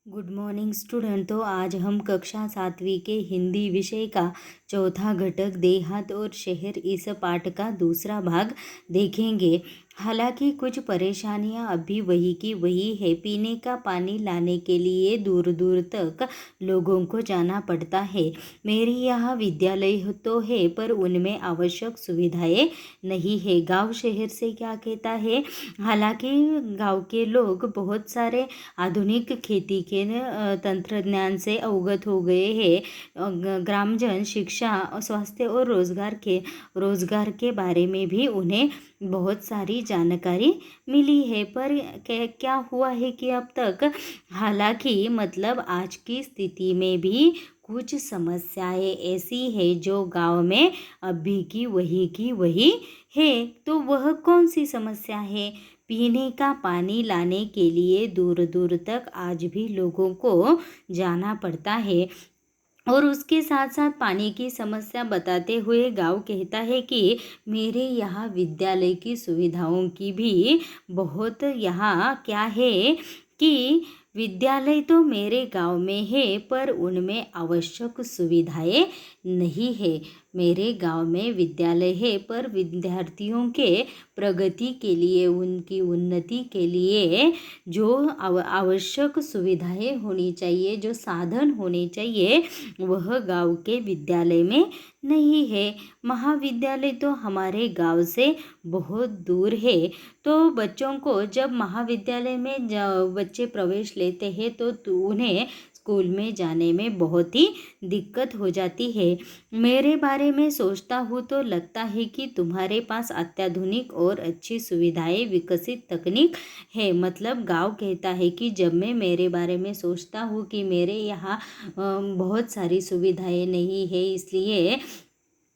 Good morning student. तो आज हम कक्षा 7वीं के हिंदी विषय का चौथा घटक देहात और शहर इस पाठ का दूसरा भाग देखेंगे। हालांकि कुछ परेशानियां अभी वही की वही है। पीने का पानी लाने के लिए दूर दूर तक लोगों को जाना पड़ता है। मेरे यहाँ विद्यालय तो है पर उनमें आवश्यक सुविधाएं नहीं है। गांव शहर से क्या कहता है। हालांकि गांव के लोग बहुत सारे आधुनिक खेती के तंत्रज्ञान से अवगत हो गए हैं। ग्रामजन शिक्षा, स्वास्थ्य और रोजगार के बारे में भी उन्हें बहुत सारी जानकारी मिली है। पर क्या हुआ है कि अब तक, हालांकि मतलब आज की स्थिति में भी कुछ समस्याएं ऐसी है जो गांव में अभी की वही है। तो वह कौन सी समस्या है। पीने का पानी लाने के लिए दूर दूर तक आज भी लोगों को जाना पड़ता है। और उसके साथ साथ पानी की समस्या बताते हुए गांव कहता है कि मेरे यहाँ विद्यालय की सुविधाओं की भी बहुत यहाँ क्या है कि विद्यालय तो मेरे गांव में है पर उनमें आवश्यक सुविधाएं नहीं है। मेरे गांव में विद्यालय है पर विद्यार्थियों के प्रगति के लिए, उनकी उन्नति के लिए जो आवश्यक सुविधाएं होनी चाहिए, जो साधन होने चाहिए, वह गांव के विद्यालय में नहीं है। महाविद्यालय तो हमारे गांव से बहुत दूर है। तो बच्चों को जब महाविद्यालय में बच्चे प्रवेश लेते हैं तो उन्हें स्कूल में जाने में बहुत ही दिक्कत हो जाती है। मेरे बारे में सोचता हूँ तो लगता है कि तुम्हारे पास अत्याधुनिक और अच्छी सुविधाएं, विकसित तकनीक है। मतलब गांव कहता है कि जब मैं मेरे बारे में सोचता हूँ कि मेरे यहाँ बहुत सारी सुविधाएं नहीं है, इसलिए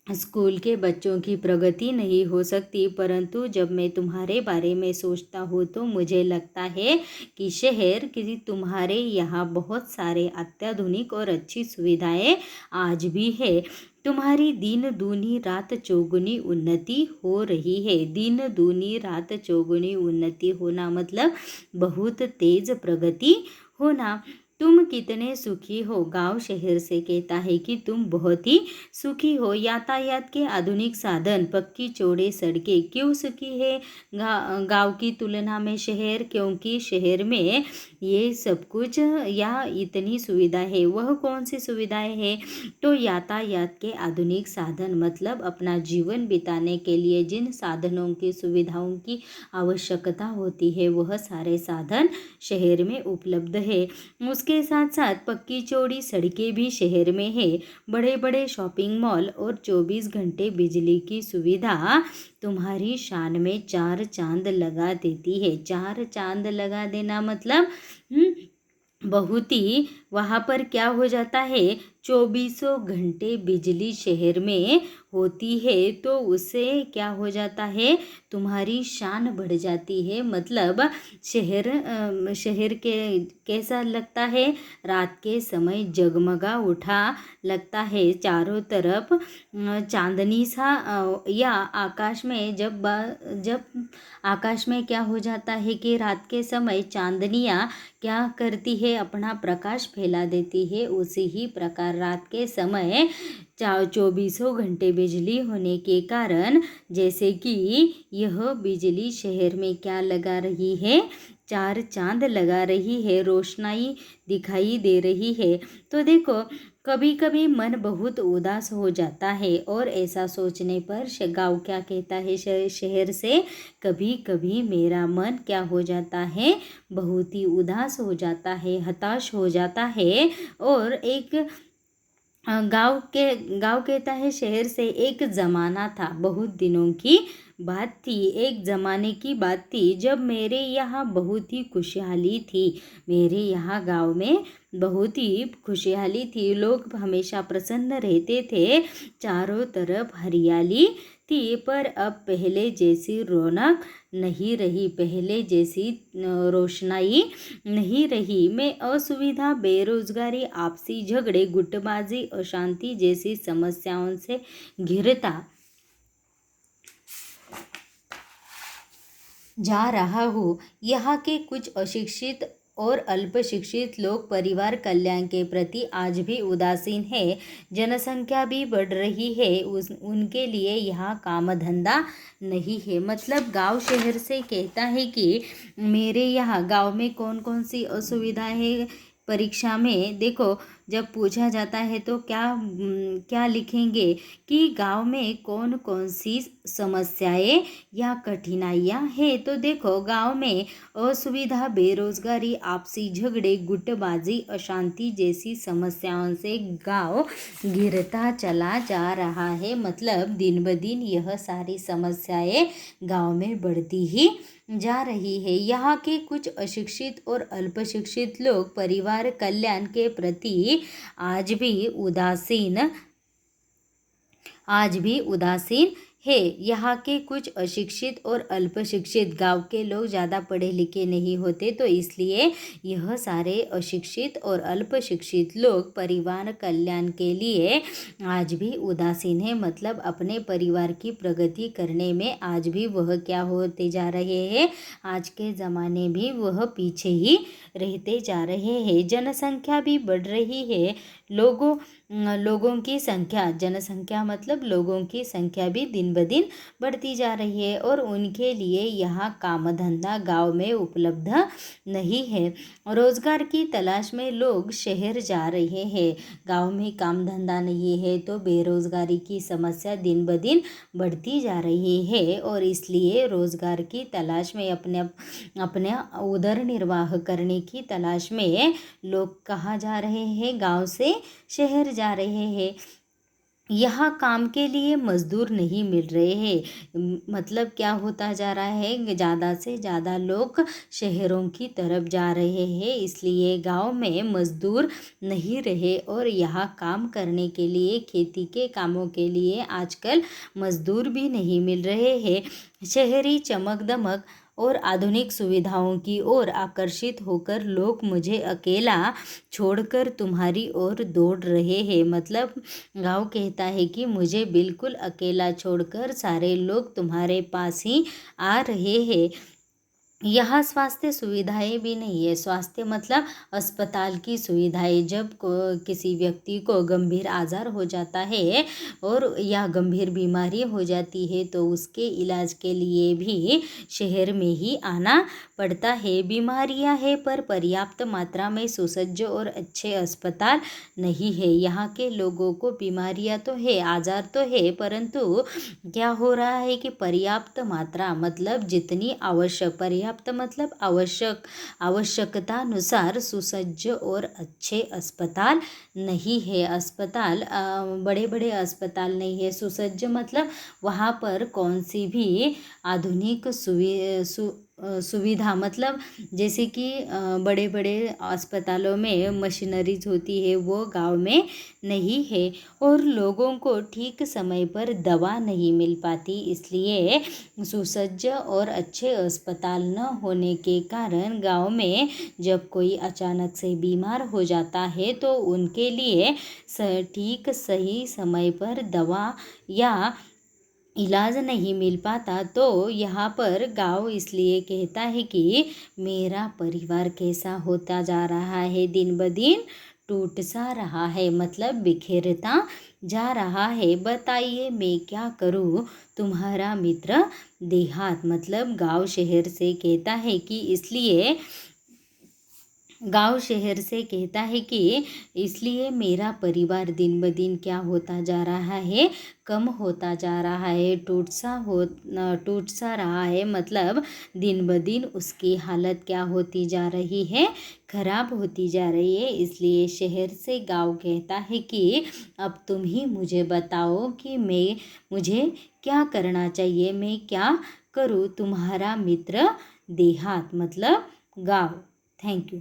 स्कूल के बच्चों की प्रगति नहीं हो सकती। परंतु जब मैं तुम्हारे बारे में सोचता हूँ तो मुझे लगता है कि शहर की तुम्हारे यहाँ बहुत सारे अत्याधुनिक और अच्छी सुविधाएं आज भी है। तुम्हारी दिन दूनी रात चौगुनी उन्नति हो रही है। दिन दूनी रात चौगुनी उन्नति होना मतलब बहुत तेज प्रगति होना। तुम कितने सुखी हो। गांव शहर से कहता है कि तुम बहुत ही सुखी हो। यातायात के आधुनिक साधन, पक्की चौड़े सड़कें। क्यों सुखी है गांव की तुलना में शहर। क्योंकि शहर में ये सब कुछ या इतनी सुविधा है। वह कौन सी सुविधाएं है। तो यातायात के आधुनिक साधन मतलब अपना जीवन बिताने के लिए जिन साधनों की, सुविधाओं की आवश्यकता होती है, वह सारे साधन शहर में उपलब्ध है। उसके साथ साथ पक्की चौड़ी सड़कें भी शहर में है। बड़े बड़े शॉपिंग मॉल और 24 घंटे बिजली की सुविधा तुम्हारी शान में चार चांद लगा देती है। चार चांद लगा देना मतलब बहुत ही, वहाँ पर क्या हो जाता है, 24 घंटे बिजली शहर में होती है तो उससे क्या हो जाता है, तुम्हारी शान बढ़ जाती है। मतलब शहर के कैसा लगता है, रात के समय जगमगा उठा लगता है। चारों तरफ चांदनी सा या आकाश में जब आकाश में क्या हो जाता है कि रात के समय चांदनियाँ क्या करती है, अपना प्रकाश फैला देती है। उसी ही प्रकार रात के समय 24 घंटे बिजली होने के कारण, जैसे कि यह बिजली शहर में क्या लगा रही है, चार चांद लगा रही है, रोशनाई दिखाई दे रही है। तो देखो, कभी कभी मन बहुत उदास हो जाता है और ऐसा सोचने पर गाँव क्या कहता है शहर से, कभी कभी मेरा मन क्या हो जाता है, बहुत ही उदास हो जाता है, हताश हो जाता है। और एक गांव कहता है शहर से, एक ज़माना था, बहुत दिनों की बात थी, एक ज़माने की बात थी जब मेरे यहाँ बहुत ही खुशहाली थी। मेरे यहाँ गांव में बहुत ही खुशहाली थी, लोग हमेशा प्रसन्न रहते थे, चारों तरफ हरियाली थी। पर अब पहले जैसी रौनक नहीं रही, पहले जैसी रोशनाई नहीं रही। मैं असुविधा, बेरोजगारी, आपसी झगड़े, गुटबाजी, अशांति जैसी समस्याओं से घिरता जा रहा हूँ। यहाँ के कुछ अशिक्षित और अल्प शिक्षित लोग परिवार कल्याण के प्रति आज भी उदासीन है। जनसंख्या भी बढ़ रही है, उनके लिए यहाँ काम धंधा नहीं है। मतलब गांव शहर से कहता है कि मेरे यहाँ गांव में कौन कौन सी असुविधा है। परीक्षा में देखो, जब पूछा जाता है तो क्या लिखेंगे कि गांव में कौन कौन सी समस्याएं या कठिनाइयां हैं। तो देखो, गांव में असुविधा, बेरोजगारी, आपसी झगड़े, गुटबाजी, अशांति जैसी समस्याओं से गांव गिरता चला जा रहा है। मतलब दिन ब दिन यह सारी समस्याएं गांव में बढ़ती ही जा रही है। यहाँ के कुछ अशिक्षित और अल्पशिक्षित लोग परिवार कल्याण के प्रति आज भी उदासीन है। यहाँ के कुछ अशिक्षित और अल्पशिक्षित, गांव के लोग ज़्यादा पढ़े लिखे नहीं होते, तो इसलिए यह सारे अशिक्षित और अल्पशिक्षित लोग परिवार कल्याण के लिए आज भी उदासीन है। मतलब अपने परिवार की प्रगति करने में आज भी वह क्या होते जा रहे हैं, आज के ज़माने भी वह पीछे ही रहते जा रहे हैं। जनसंख्या भी बढ़ रही है, लोगों की संख्या, जनसंख्या मतलब लोगों की संख्या भी दिन ब दिन बढ़ती जा रही है और उनके लिए यहाँ काम धंधा गाँव में उपलब्ध नहीं है। रोजगार की तलाश में लोग शहर जा रहे हैं। गाँव में काम धंधा नहीं है तो बेरोजगारी की समस्या दिन ब दिन बढ़ती जा रही है और इसलिए रोजगार की तलाश में अपने उदर निर्वाह करने की तलाश में लोग कहाँ जा रहे हैं, गांव से शहर जा रहे हैं। यहाँ काम के लिए मजदूर नहीं मिल रहे हैं। मतलब क्या होता जा रहा है, ज़्यादा से ज़्यादा लोग शहरों की तरफ जा रहे हैं, इसलिए गांव में मजदूर नहीं रहे और यहाँ काम करने के लिए, खेती के कामों के लिए आजकल मजदूर भी नहीं मिल रहे हैं। शहरी चमक दमक और आधुनिक सुविधाओं की ओर आकर्षित होकर लोग मुझे अकेला छोड़कर तुम्हारी ओर दौड़ रहे हैं। मतलब गांव कहता है कि मुझे बिल्कुल अकेला छोड़कर सारे लोग तुम्हारे पास ही आ रहे हैं। यहाँ स्वास्थ्य सुविधाएं भी नहीं है। स्वास्थ्य मतलब अस्पताल की सुविधाएं। जब किसी व्यक्ति को गंभीर आजार हो जाता है और या गंभीर बीमारी हो जाती है तो उसके इलाज के लिए भी शहर में ही आना पड़ता है। बीमारियां हैं पर पर्याप्त मात्रा में सुसज्ज और अच्छे अस्पताल नहीं है। यहाँ के लोगों को बीमारियां तो है, आजार तो है, परंतु क्या हो रहा है कि पर्याप्त मात्रा मतलब जितनी आवश्यक, पर्याप्त मतलब आवश्यकतानुसार सुसज्ज और अच्छे अस्पताल नहीं है। अस्पताल बड़े बड़े अस्पताल नहीं है। सुसज्ज मतलब वहाँ पर कौन सी भी आधुनिक सुविधा, मतलब जैसे कि बड़े बड़े अस्पतालों में मशीनरीज होती है, वो गांव में नहीं है और लोगों को ठीक समय पर दवा नहीं मिल पाती। इसलिए सुसज्ज और अच्छे अस्पताल न होने के कारण गांव में जब कोई अचानक से बीमार हो जाता है तो उनके लिए ठीक सही समय पर दवा या इलाज नहीं मिल पाता। तो यहाँ पर गांव इसलिए कहता है कि मेरा परिवार कैसा होता जा रहा है, दिन ब दिन टूट सा रहा है, मतलब बिखरता जा रहा है। बताइए मैं क्या करूँ, तुम्हारा मित्र देहात। मतलब गांव शहर से कहता है कि इसलिए मेरा परिवार दिन ब दिन क्या होता जा रहा है, कम होता जा रहा है, टूट सा रहा है। मतलब दिन ब दिन उसकी हालत क्या होती जा रही है, खराब होती जा रही है। इसलिए शहर से गांव कहता है कि अब तुम ही मुझे बताओ कि मुझे क्या करना चाहिए, मैं क्या करूँ। तुम्हारा मित्र देहात मतलब गांव। Thank you.